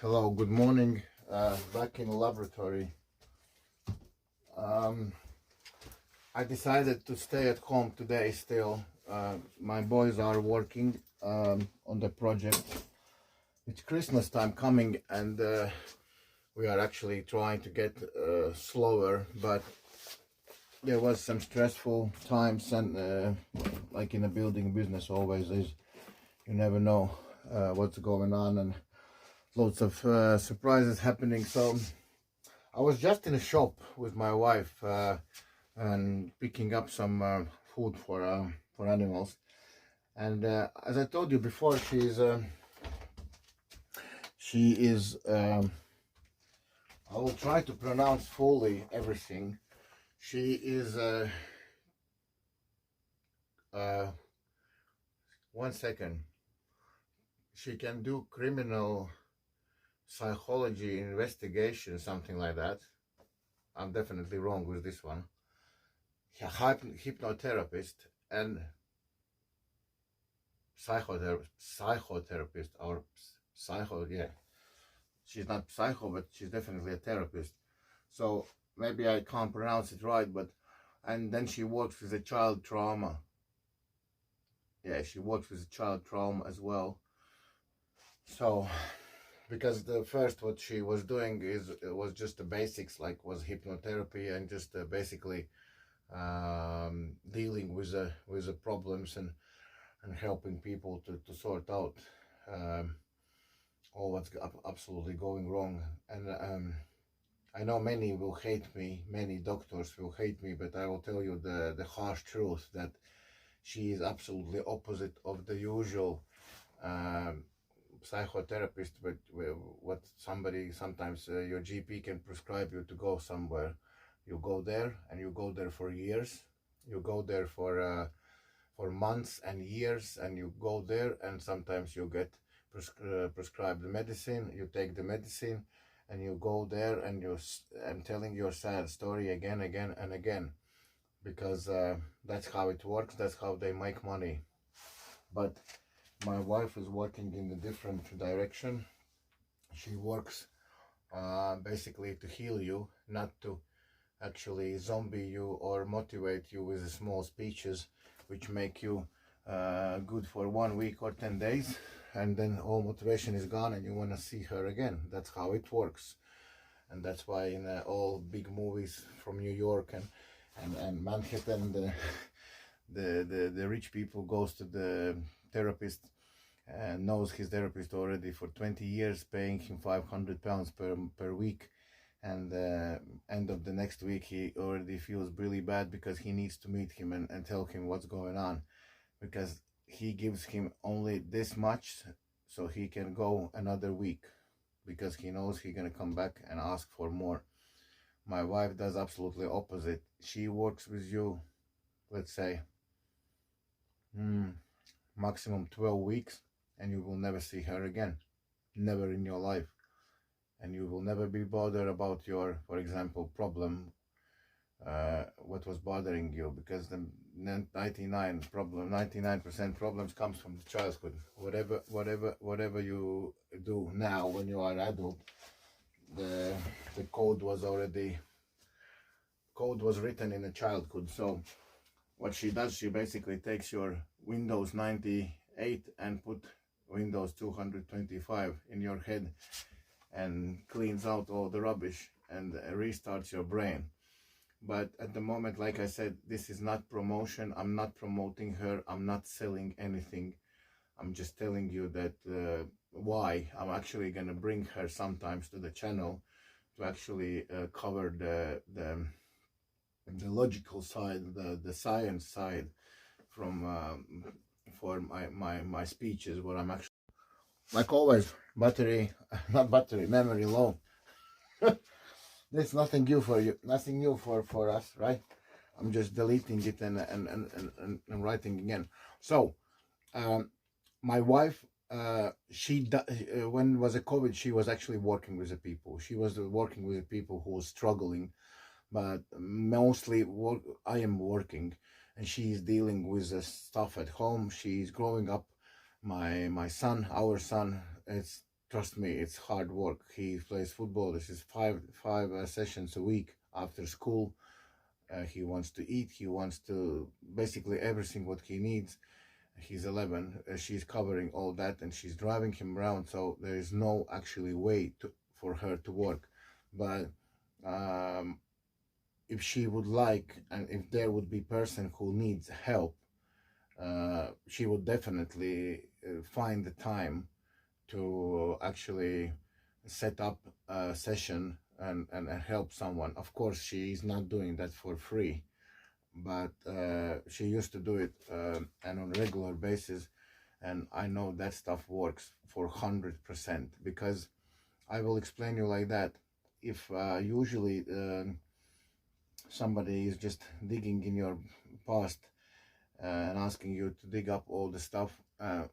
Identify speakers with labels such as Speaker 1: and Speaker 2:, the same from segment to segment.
Speaker 1: Hello, good morning. Back in the laboratory. I decided to stay at home today still. My boys are working on the project. It's Christmas time coming, and we are actually trying to get slower, but there was some stressful times, and like in a building business always is, you never know what's going on, and lots of surprises happening. So I was just in a shop with my wife and picking up some food for animals. And as I told you before, she is. I will try to pronounce fully everything. She is. One second. She can do criminal psychology investigation, something like that. I'm definitely wrong with this one. Hypnotherapist and psychotherapist, or yeah. She's not psycho, but she's definitely a therapist. So maybe I can't pronounce it right, but and then she works with a child trauma. Yeah, she works with a child trauma as well. So because the first what she was doing was just the basics, like was hypnotherapy and just basically dealing with the problems and helping people to sort out all what's absolutely going wrong. And I know many will hate me, many doctors will hate me, but I will tell you the harsh truth that she is absolutely opposite of the usual psychotherapist, but what somebody sometimes your GP can prescribe you to go somewhere. You go there and you go there for years. You go there for months and years, and you go there and sometimes you get prescribed the medicine. You take the medicine and you go there and and telling your sad story again and again, because that's how it works. That's how they make money. But my wife is working in a different direction. She works basically to heal you, not to actually zombie you or motivate you with small speeches which make you good for 1 week or 10 days, and then all motivation is gone and you want to see her again. That's how it works. And that's why in all big movies from New York and Manhattan, the rich people goes to the therapist and knows his therapist already for 20 years, paying him £500 per week, and end of the next week he already feels really bad because he needs to meet him and tell him what's going on, because he gives him only this much so he can go another week, because he knows he's gonna come back and ask for more. My wife does absolutely opposite. She works with you, let's say maximum 12 weeks, and you will never see her again, never in your life. And you will never be bothered about your, for example, problem, what was bothering you, because the 99% problems comes from the childhood. Whatever you do now when you are an adult, the code was written in the childhood. So what she does, she basically takes your Windows 98 and put Windows 225 in your head and cleans out all the rubbish and restarts your brain. But at the moment, like I said, this is not promotion. I'm not promoting her. I'm not selling anything. I'm just telling you that why I'm actually gonna bring her sometimes to the channel to actually cover the logical side, the science side from for my speeches, where I'm actually, like always, memory low. There's nothing new for you, nothing new for us, right? I'm just deleting it and writing again. So my wife, when was a COVID, she was actually working with the people. She was working with the people who was struggling, but mostly I am working, and she's dealing with the stuff at home. She's growing up my son, our son, is trust me, it's hard work. He plays football. This is five sessions a week after school. He wants to eat. He wants to basically everything what he needs. He's 11. She's covering all that, and she's driving him around. So there is no actually way for her to work. But if she would like, and if there would be person who needs help, she would definitely find the time to actually set up a session and help someone. Of course, she is not doing that for free, but she used to do it and on a regular basis, and I know that stuff works for 100%, because I will explain you like that. If usually somebody is just digging in your past and asking you to dig up all the stuff,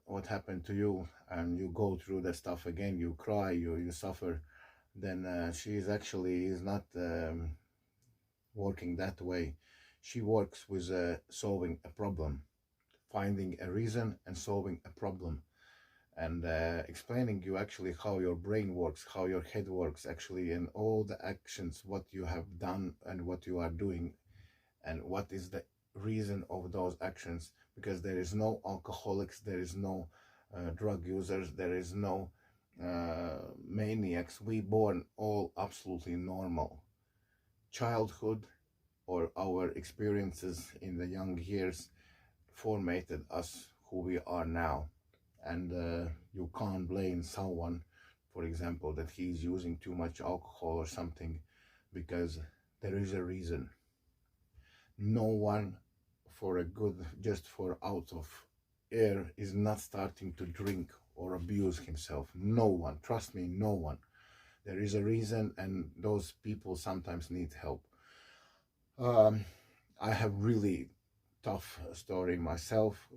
Speaker 1: what happened to you, and you go through that stuff again, you cry, you suffer, then she is not working that way. She works with solving a problem, finding a reason and solving a problem, and explaining you actually how your brain works, how your head works actually, and all the actions, what you have done and what you are doing, and what is the reason of those actions. Because there is no alcoholics, there is no drug users, there is no maniacs. We born all absolutely normal. Childhood or our experiences in the young years formatted us who we are now, and you can't blame someone, for example, that he's using too much alcohol or something, because there is a reason. No one for a good, just for out of air, is not starting to drink or abuse himself. No one, trust me, no one. There is a reason, and those people sometimes need help. I have really tough story myself.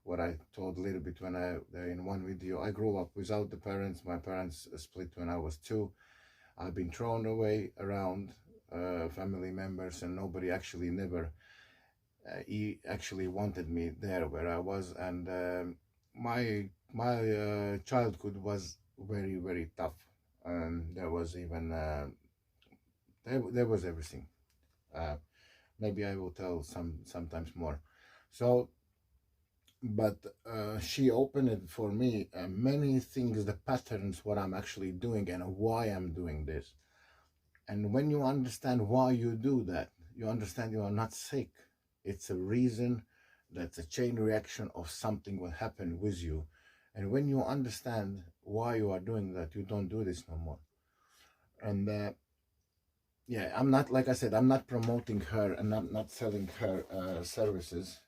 Speaker 1: What I told a little bit when in one video, I grew up without the parents. My parents split when I was 2. I've been thrown away around family members, and nobody actually never he actually wanted me there where I was. And my childhood was very, very tough, and there was even there was everything. Maybe I will tell sometimes more. So, but she opened it for me many things, the patterns, what I'm actually doing and why I'm doing this. And when you understand why you do that, you understand you are not sick. It's a reason, that's a chain reaction of something will happen with you. And when you understand why you are doing that, you don't do this no more. And yeah, I'm not, like I said, I'm not promoting her, and I'm not selling her services.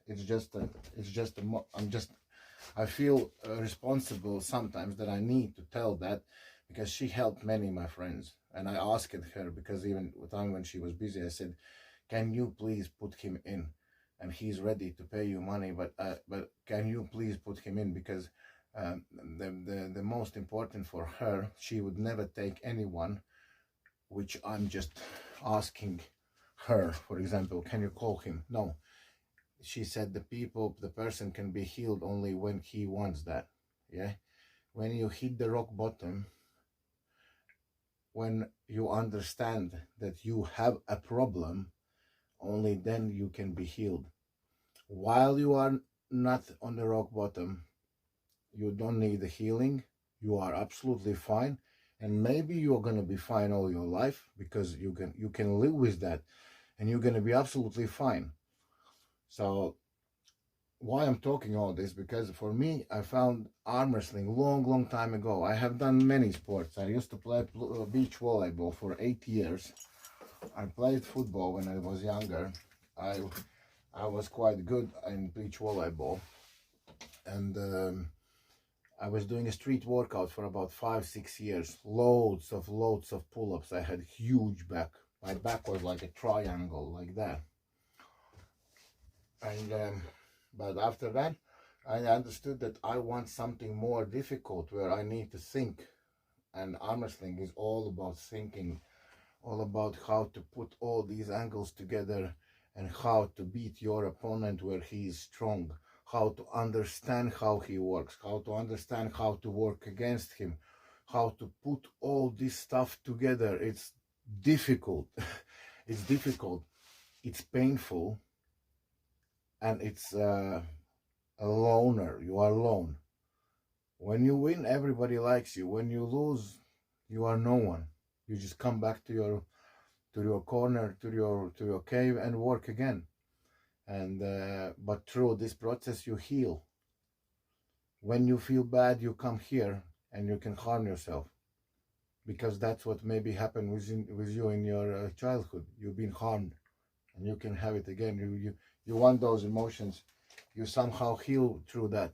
Speaker 1: I feel responsible sometimes that I need to tell that, because she helped many of my friends. And I asked her, because even the time when she was busy, I said, can you please put him in? And he's ready to pay you money, but can you please put him in? Because the most important for her, she would never take anyone, which I'm just asking her, for example, can you call him? No. She said the person can be healed only when he wants that. Yeah. When you hit the rock bottom, when you understand that you have a problem, only then you can be healed. While you are not on the rock bottom, you don't need the healing. You are absolutely fine. And maybe you're going to be fine all your life, because you can live with that, and you're going to be absolutely fine. So why I'm talking all this, because for me, I found arm wrestling long time ago. I have done many sports. I used to play beach volleyball for 8 years. I played football when I was younger. I was quite good in beach volleyball, and I was doing a street workout for about 5-6 years. Loads of pull-ups. I had huge back. My back was like a triangle, like that. And but after that, I understood that I want something more difficult, where I need to think. And arm wrestling is all about thinking, all about how to put all these angles together, and how to beat your opponent where he is strong, how to understand how he works, how to understand how to work against him, how to put all this stuff together. It's difficult. It's difficult, it's painful, and it's a loner. You are alone. When you win, everybody likes you. When you lose, you are no one. You just come back to your corner, to your cave, and work again. And but through this process, you heal. When you feel bad, you come here and you can harm yourself, because that's what maybe happened with you in your childhood. You've been harmed, and you can have it again. You want those emotions. You somehow heal through that.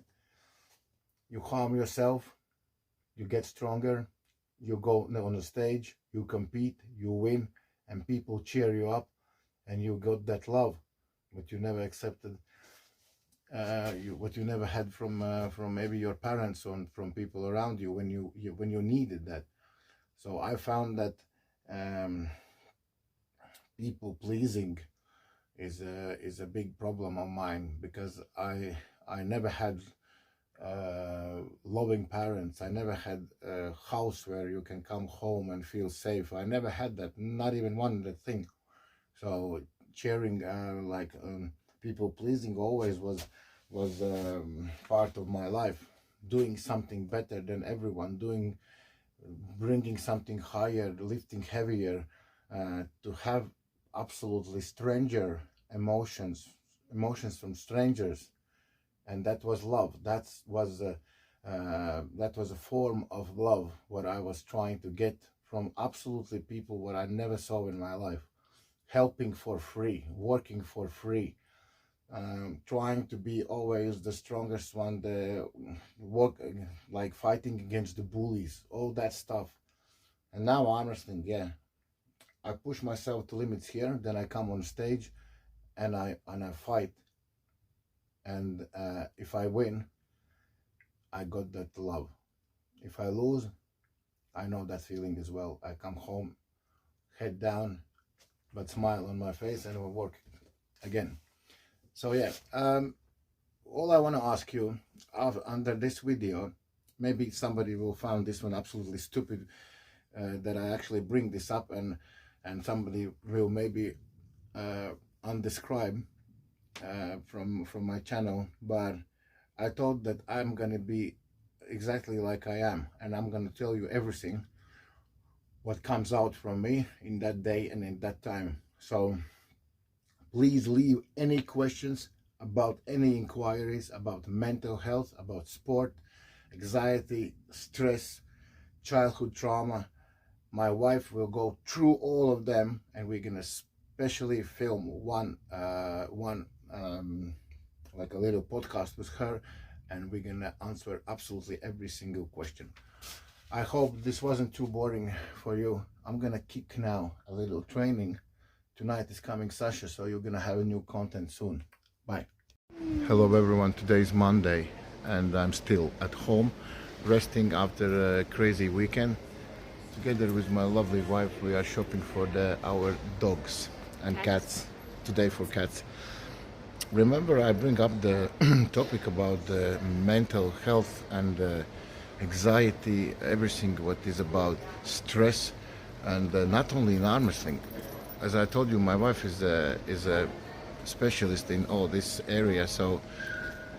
Speaker 1: You harm yourself, you get stronger, you go on the stage, you compete, you win, and people cheer you up, and you got that love, what you never accepted, what you never had from maybe your parents or from people around you when you needed that. So I found that people pleasing is a big problem of mine, because I never had loving parents. I never had a house where you can come home and feel safe. I never had that, not even one thing. So cheering, people pleasing always was part of my life. Doing something better than everyone, bringing something higher, lifting heavier, to have absolutely stranger emotions from strangers. And that was love. That was a form of love, what I was trying to get from absolutely people what I never saw in my life. Helping for free, working for free, trying to be always the strongest one, like fighting against the bullies, all that stuff. And now arm wrestling, yeah, I push myself to limits here, then I come on stage and I fight. And if I win, I got that love. If I lose, I know that feeling as well. I come home, head down, but smile on my face, and we'll work again. So yeah, all I want to ask you under this video, maybe somebody will find this one absolutely stupid, that I actually bring this up, and somebody will maybe unsubscribe from my channel, but I thought that I'm gonna be exactly like I am, and I'm gonna tell you everything what comes out from me in that day and in that time. So please leave any questions about any inquiries about mental health, about sport, anxiety, stress, childhood trauma. My wife will go through all of them, and we're gonna especially film one like a little podcast with her, and we're gonna answer absolutely every single question. I hope this wasn't too boring for you. I'm gonna kick now a little training. Tonight is coming Sasha, so you're gonna have a new content soon. Bye. Hello everyone, today is Monday and I'm still at home resting after a crazy weekend. Together with my lovely wife, we are shopping for our dogs and cats. Today for cats. Remember, I bring up the topic about the mental health and anxiety, everything what is about stress, and not only in arm wrestling. As I told you, my wife is a specialist in all this area. So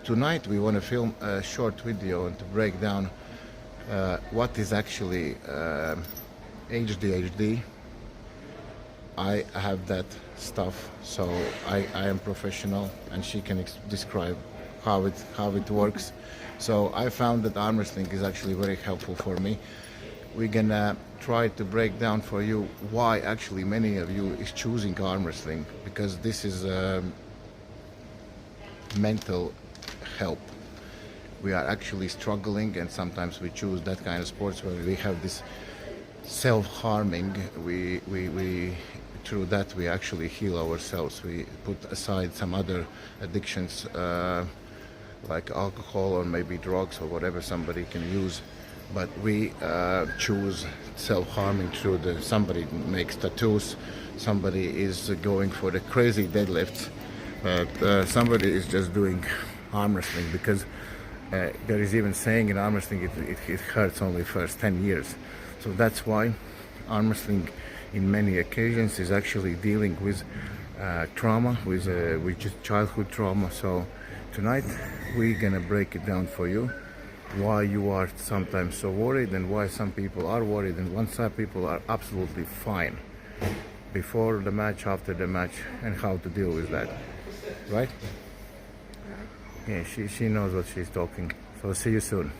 Speaker 1: tonight we want to film a short video and to break down what is actually ADHD. I have that stuff, so I am professional, and she can describe how it works. So I found that arm wrestling is actually very helpful for me. We're gonna try to break down for you why actually many of you is choosing arm wrestling, because this is mental help. We are actually struggling, and sometimes we choose that kind of sports where we have this self-harming. We through that we actually heal ourselves. We put aside some other addictions like alcohol or maybe drugs or whatever somebody can use, but we choose self-harming through somebody makes tattoos, somebody is going for the crazy deadlifts, but somebody is just doing arm wrestling because There is even saying in arm wrestling it hurts only first 10 years. So that's why arm wrestling in many occasions is actually dealing with trauma, with just childhood trauma. So tonight we're gonna break it down for you, why you are sometimes so worried and why some people are worried and one side people are absolutely fine before the match, after the match, and how to deal with that, right? Yeah, she knows what she's talking. So see you soon.